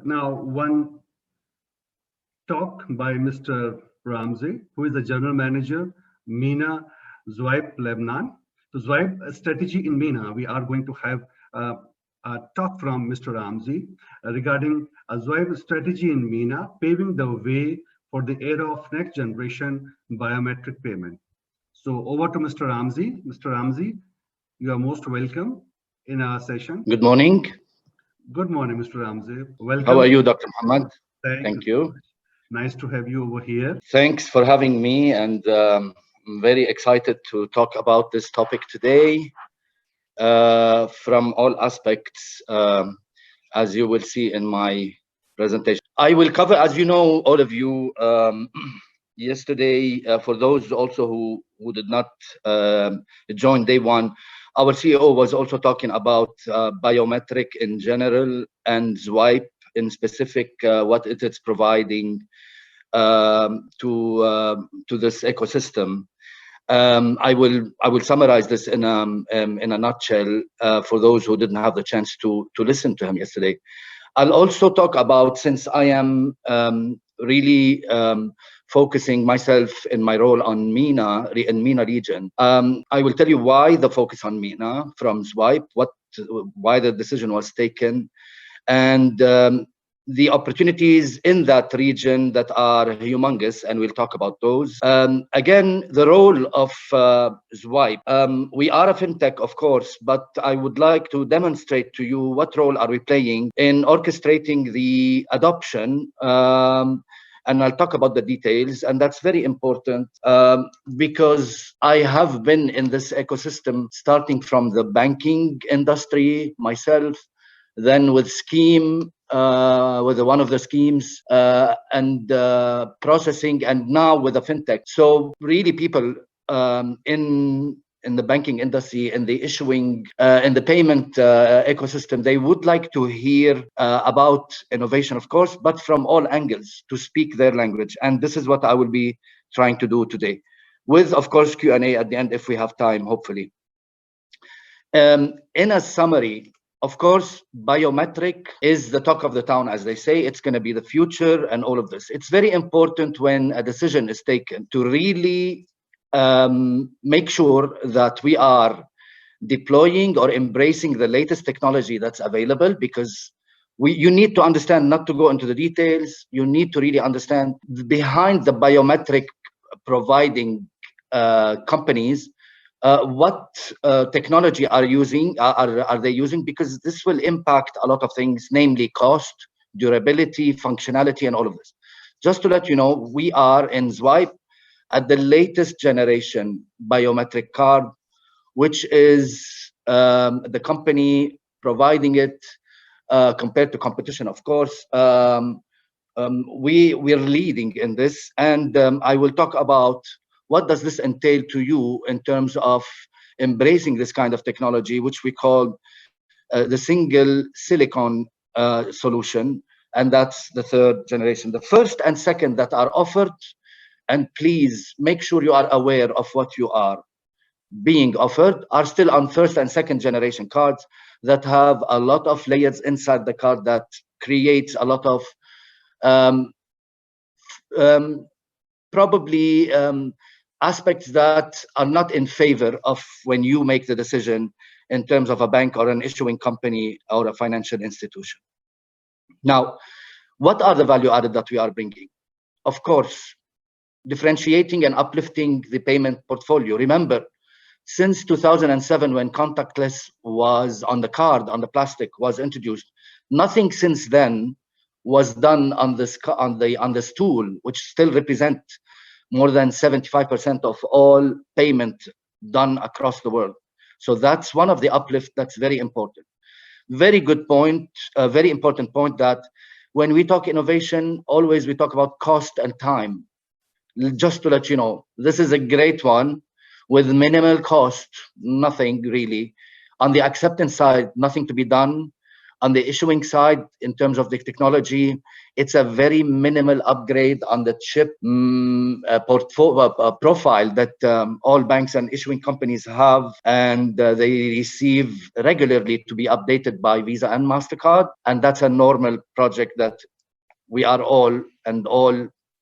now one talk by Mr. Ramzi, who is the General Manager, MENA, Zwipe, Lebanon. So Zwipe strategy in MENA, we are going to have a talk from Mr. Ramzi regarding a Zwipe strategy in MENA, paving the way for the era of next generation biometric payment. So over to Mr. Ramzi. Mr. Ramzi, you are most welcome in our session. Good morning. Good morning, Mr. Ramzi. Welcome. How are you, Dr. Muhammad? Thank you. Nice to have you over here. Thanks for having me, and I'm very excited to talk about this topic today from all aspects, as you will see in my presentation. I will cover, as you know, all of you, yesterday, for those also who did not join day one, our CEO was also talking about biometric in general and Zwipe in specific, what it is providing to this ecosystem. I will summarize this in a nutshell for those who didn't have the chance to listen to him yesterday. I'll also talk about, since I am really focusing myself in my role on MENA, in MENA region, I will tell you why the focus on MENA from Zwipe, why the decision was taken, and the opportunities in that region that are humongous, and we'll talk about those. Again, the role of Zwipe. We are a fintech, of course, but I would like to demonstrate to you what role are we playing in orchestrating the adoption, and I'll talk about the details, and that's very important because I have been in this ecosystem starting from the banking industry myself, then with Scheme, with one of the schemes, and processing, and now with the fintech. So really, people in the banking industry, in the issuing, in the payment ecosystem, they would like to hear about innovation, of course, but from all angles, to speak their language. And this is what I will be trying to do today, with, of course, Q&A at the end if we have time, hopefully. In a summary, of course, biometric is the talk of the town, as they say. It's going to be the future and all of this. It's very important when a decision is taken to really make sure that we are deploying or embracing the latest technology that's available, because you need to understand, not to go into the details, you need to really understand behind the biometric providing companies, what technology are they using, because this will impact a lot of things, namely cost, durability, functionality, and all of this. Just to let you know, we are in Zwipe at the latest generation biometric card, which is the company providing it compared to competition, of course. We're leading in this, and I will talk about what does this entail to you in terms of embracing this kind of technology, which we call the single silicon solution, and that's the third generation. The first and second that are offered, and please make sure you are aware of what you are being offered, are still on first and second generation cards that have a lot of layers inside the card that creates a lot of probably aspects that are not in favor of when you make the decision in terms of a bank or an issuing company or a financial institution. Now, what are the value added that we are bringing? Of course, differentiating and uplifting the payment portfolio. Remember, since 2007, when contactless was on the card, on the plastic was introduced, nothing since then was done on this tool, which still represent more than 75% of all payment done across the world. So that's one of the uplift that's very important. Very good point, a very important point, that when we talk innovation, always we talk about cost and time. Just to let you know, this is a great one with minimal cost, nothing really. On the acceptance side, nothing to be done. On the issuing side, in terms of the technology, it's a very minimal upgrade on the chip profile that all banks and issuing companies have, and they receive regularly to be updated by Visa and MasterCard. And that's a normal project that we are all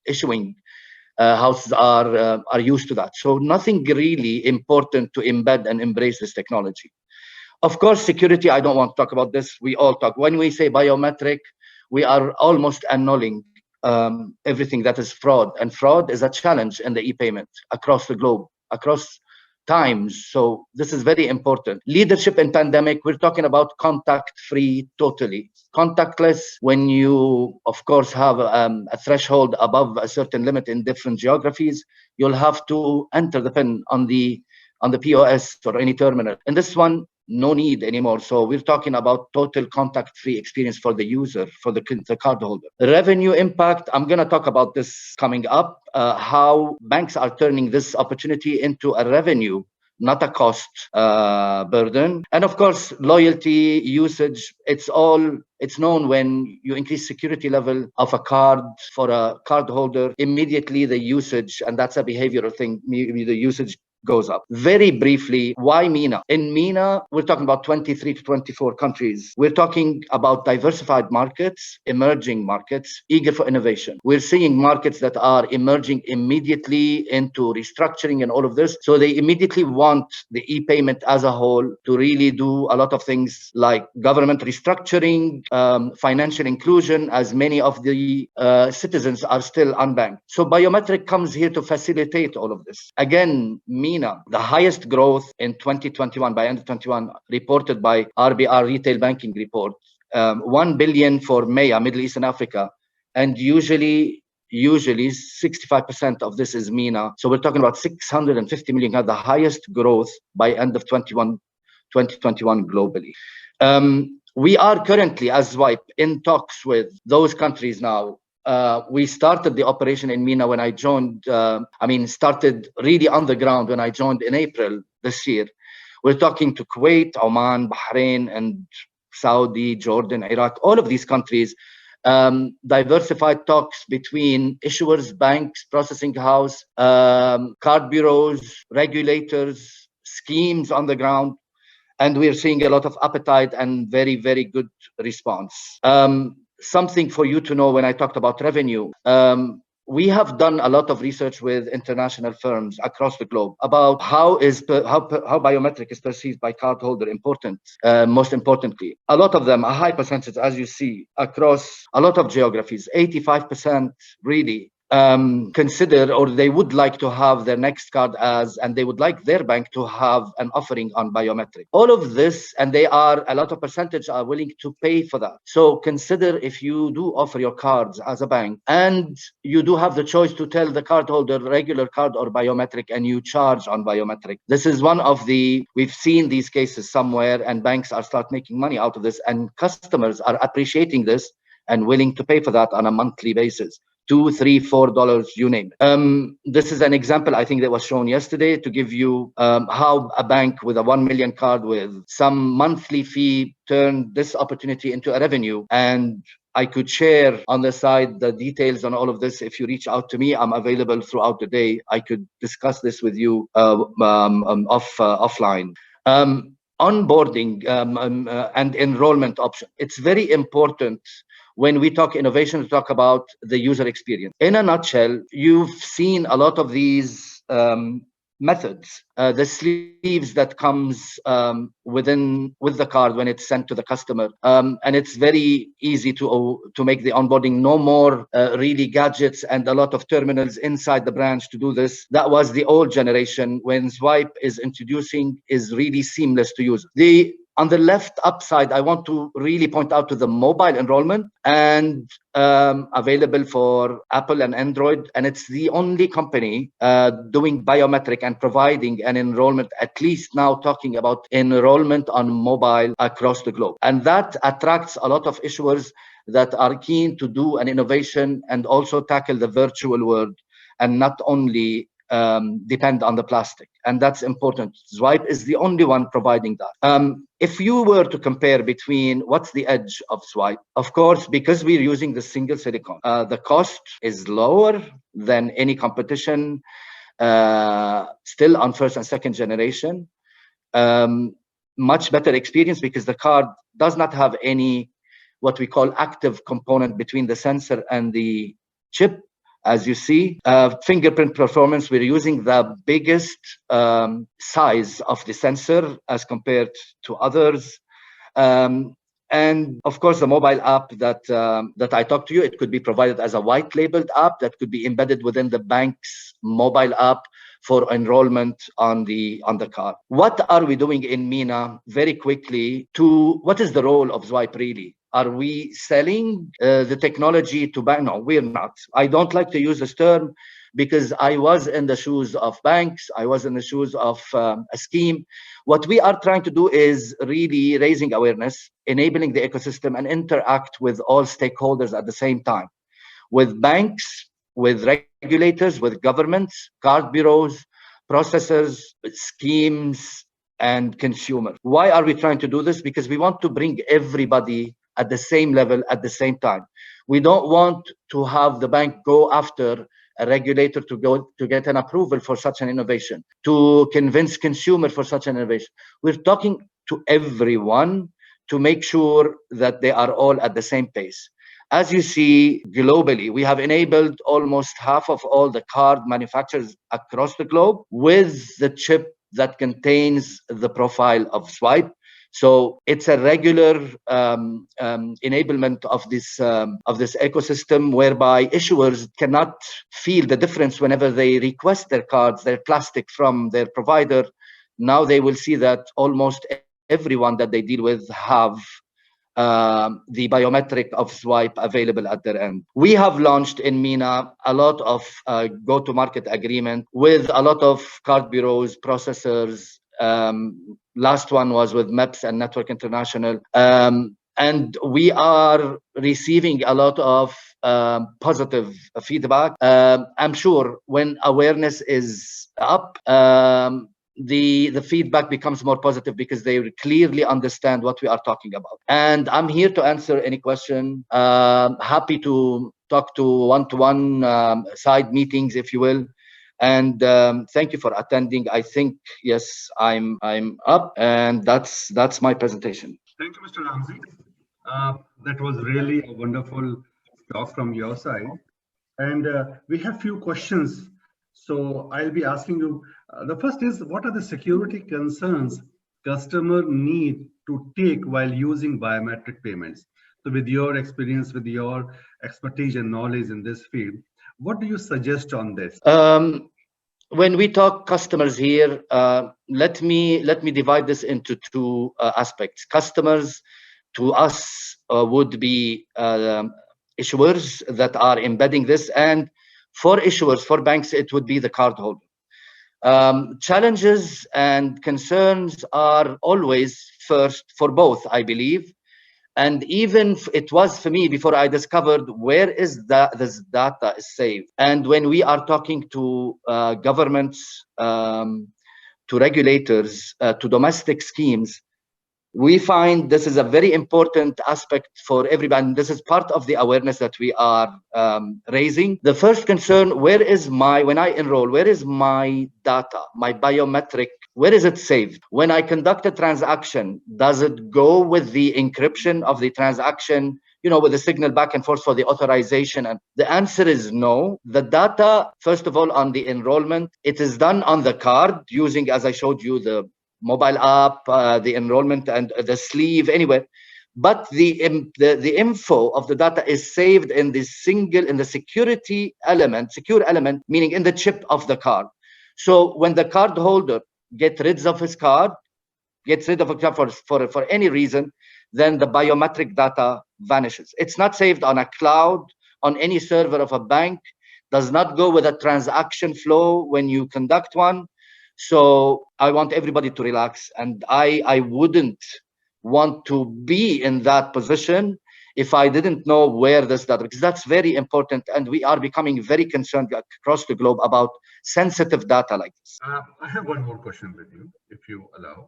issuing houses are used to that. So nothing really important to embed and embrace this technology. Of course, security, I don't want to talk about this. We all talk. When we say biometric, we are almost annulling everything that is fraud. And fraud is a challenge in the e-payment across the globe, across times. So this is very important. Leadership in pandemic, we're talking about contact-free totally. Contactless, when you, of course, have a threshold above a certain limit in different geographies, you'll have to enter the PIN on the POS or any terminal. And this one, no need anymore. So we're talking about total contact-free experience for the user, for the cardholder. Revenue impact, I'm going to talk about this coming up, how banks are turning this opportunity into a revenue, not a cost burden. And of course, loyalty, usage, it's known when you increase security level of a card for a cardholder, immediately the usage, and that's a behavioral thing, maybe the usage goes up. Very briefly, why MENA? In MENA, we're talking about 23 to 24 countries. We're talking about diversified markets, emerging markets, eager for innovation. We're seeing markets that are emerging immediately into restructuring and all of this. So they immediately want the e-payment as a whole to really do a lot of things like government restructuring, financial inclusion, as many of the citizens are still unbanked. So biometric comes here to facilitate all of this. Again, MENA, the highest growth in 2021, by end of 21, reported by RBR Retail Banking Report, 1 billion for MEA, Middle East and Africa, and usually 65% of this is MENA. So we're talking about 650 million, the highest growth by end of 2021 globally. We are currently, as Zwipe, in talks with those countries now. We started the operation in MENA when I joined, started really on the ground when I joined in April this year. We're talking to Kuwait, Oman, Bahrain, and Saudi, Jordan, Iraq, all of these countries. Diversified talks between issuers, banks, processing house, card bureaus, regulators, schemes on the ground. And we're seeing a lot of appetite and very, very good response. Something for you to know when I talked about revenue, we have done a lot of research with international firms across the globe about how biometric is perceived by cardholder most importantly. A lot of them, a high percentage, as you see, across a lot of geographies, 85% really consider, or they would like to have their next card and they would like their bank to have an offering on biometric. All of this, and a lot of percentage are willing to pay for that. So consider if you do offer your cards as a bank and you do have the choice to tell the cardholder regular card or biometric, and you charge on biometric. This is we've seen these cases somewhere, and banks are start making money out of this, and customers are appreciating this and willing to pay for that on a monthly basis. $2, $3, $4, you name it. This is an example, I think, that was shown yesterday to give you how a bank with a 1 million card with some monthly fee turned this opportunity into a revenue. And I could share on the side the details on all of this. If you reach out to me, I'm available throughout the day. I could discuss this with you offline. Onboarding and enrollment option. It's very important. When we talk innovation, we talk about the user experience. In a nutshell, you've seen a lot of these methods. The sleeves that comes with the card when it's sent to the customer, and it's very easy to make the onboarding. No more really gadgets and a lot of terminals inside the branch to do this. That was the old generation. When Zwipe is introducing, is really seamless to use. On the left upside, I want to really point out to the mobile enrollment, and available for Apple and Android. And it's the only company doing biometric and providing an enrollment, at least now talking about enrollment on mobile across the globe. And that attracts a lot of issuers that are keen to do an innovation and also tackle the virtual world, and not only depend on the plastic, and that's important. Zwipe is the only one providing that. If you were to compare between what's the edge of Zwipe, of course, because we're using the single silicone, the cost is lower than any competition, still on first and second generation. Much better experience because the card does not have any what we call active component between the sensor and the chip. As you see, fingerprint performance, we're using the biggest size of the sensor as compared to others. And of course, the mobile app that I talked to you, it could be provided as a white labeled app that could be embedded within the bank's mobile app for enrollment on the card. What are we doing in MENA very quickly what is the role of Zwipe really? Are we selling the technology to bank? No, we're not. I don't like to use this term because I was in the shoes of banks. I was in the shoes of a scheme. What we are trying to do is really raising awareness, enabling the ecosystem, and interact with all stakeholders at the same time, with banks, with regulators, with governments, card bureaus, processors, schemes, and consumers. Why are we trying to do this? Because we want to bring everybody at the same level at the same time. We don't want to have the bank go after a regulator to get an approval for such an innovation, to convince consumer for such an innovation. We're talking to everyone to make sure that they are all at the same pace. As you see globally, we have enabled almost half of all the card manufacturers across the globe with the chip that contains the profile of Zwipe. So it's a regular enablement of this ecosystem whereby issuers cannot feel the difference whenever they request their cards, their plastic from their provider. Now they will see that almost everyone that they deal with have the biometric of Zwipe available at their end. We have launched in MENA a lot of go-to-market agreement with a lot of card bureaus, processors. Last one was with MEPS and Network International. And we are receiving a lot of positive feedback. I'm sure when awareness is up, the feedback becomes more positive because they clearly understand what we are talking about. And I'm here to answer any question. Happy to talk to one-to-one side meetings, if you will. And thank you for attending. I think, yes, I'm up, and that's my presentation. Thank you, Mr. Ramzi. That was really a wonderful talk from your side. And we have few questions. So I'll be asking you, the first is, what are the security concerns customer need to take while using biometric payments? So with your experience, with your expertise and knowledge in this field, what do you suggest on this? When we talk customers here, let me divide this into two aspects. Customers to us would be issuers that are embedding this, and for issuers, for banks, it would be the cardholder. Challenges and concerns are always first for both, I believe. And even it was for me before I discovered where is this data is saved. And when we are talking to governments, to regulators, to domestic schemes, we find this is a very important aspect for everyone. This is part of the awareness that we are raising. The first concern, when I enroll, where is my data, my biometric, where is it saved? When I conduct a transaction, does it go with the encryption of the transaction, with the signal back and forth for the authorization? And the answer is no. The data, first of all, on the enrollment, it is done on the card using, as I showed you, the mobile app, the enrollment and the sleeve, anywhere. But the info of the data is saved in the secure element, meaning in the chip of the card. So when the card holder gets rid of his card, for any reason, then the biometric data vanishes. It's not saved on a cloud, on any server of a bank, does not go with a transaction flow when you conduct one. So I want everybody to relax, and I wouldn't want to be in that position if I didn't know where this data, because that's very important, and we are becoming very concerned across the globe about sensitive data like this. I have one more question with you, if you allow.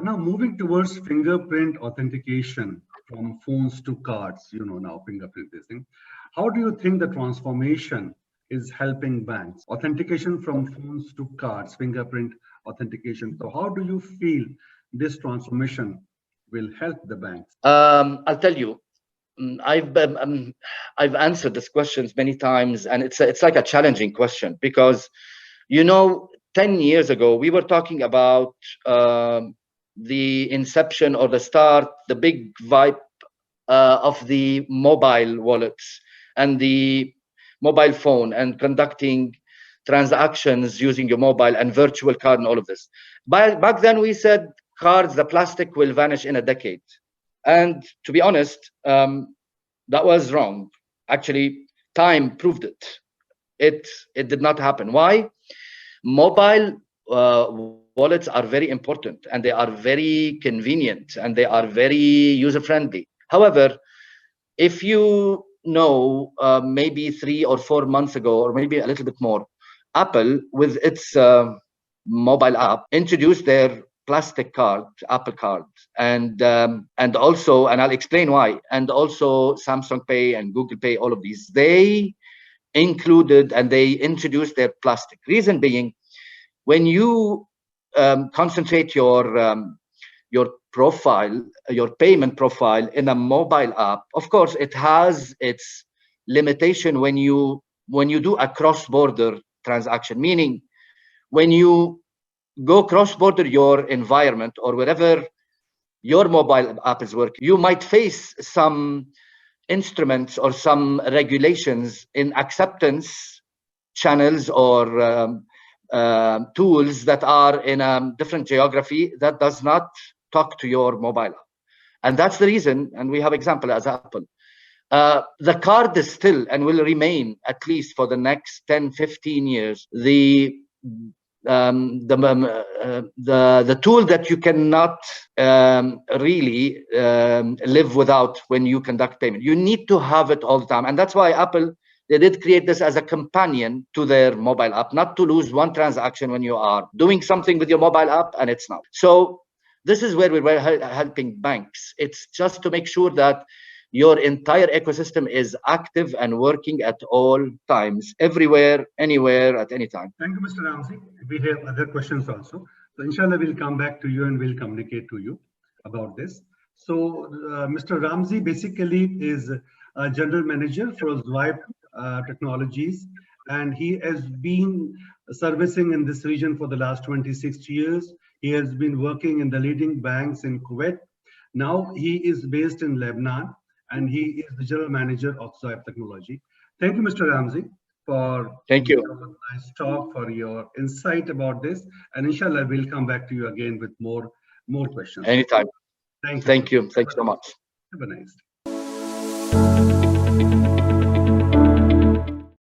Now, moving towards fingerprint authentication from phones to cards, now fingerprint this thing. How do you think the transformation is helping banks? Authentication from phones to cards, fingerprint authentication. So how do you feel this transformation will help the banks? I'll tell you, I've answered this questions many times, and it's like a challenging question, because 10 years ago we were talking about the inception or the start, the big vibe of the mobile wallets and the mobile phone, and conducting transactions using your mobile and virtual card and all of this. Back then we said cards, the plastic will vanish in a decade. And to be honest, that was wrong. Actually, time proved it. It did not happen. Why? Mobile wallets are very important, and they are very convenient, and they are very user-friendly. However, if you know, maybe 3 or 4 months ago, or maybe a little bit more, Apple, with its mobile app, introduced their plastic card, Apple Card, and also, and I'll explain why, and also Samsung Pay and Google Pay, all of these, they included and they introduced their plastic. Reason being, when you concentrate your profile, your payment profile in a mobile app, of course, it has its limitation when you do a cross-border transaction, meaning when you go cross-border your environment or wherever your mobile app is working, you might face some instruments or some regulations in acceptance channels or tools that are in a different geography that does not talk to your mobile app. And that's the reason, and we have example as Apple. The card is still and will remain, at least for the next 10, 15 years, the tool that you cannot really live without when you conduct payment. You need to have it all the time. And that's why Apple, they did create this as a companion to their mobile app, not to lose one transaction when you are doing something with your mobile app and it's not. So this is where we're helping banks. It's just to make sure that your entire ecosystem is active and working at all times, everywhere, anywhere, at any time. Thank you, Mr. Ramzi. We have other questions also. So inshallah, we'll come back to you and we'll communicate to you about this. So Mr. Ramzi basically is a general manager for Zwipe Technologies, and he has been servicing in this region for the last 26 years. He has been working in the leading banks in Kuwait. Now he is based in Lebanon, and he is the general manager of Zwipe Technology. Thank you, Mr. Ramzi, for your nice talk, for your insight about this. And inshallah, we'll come back to you again with more questions. Anytime. Thank you. Thank you. Thanks so much. Have a nice day.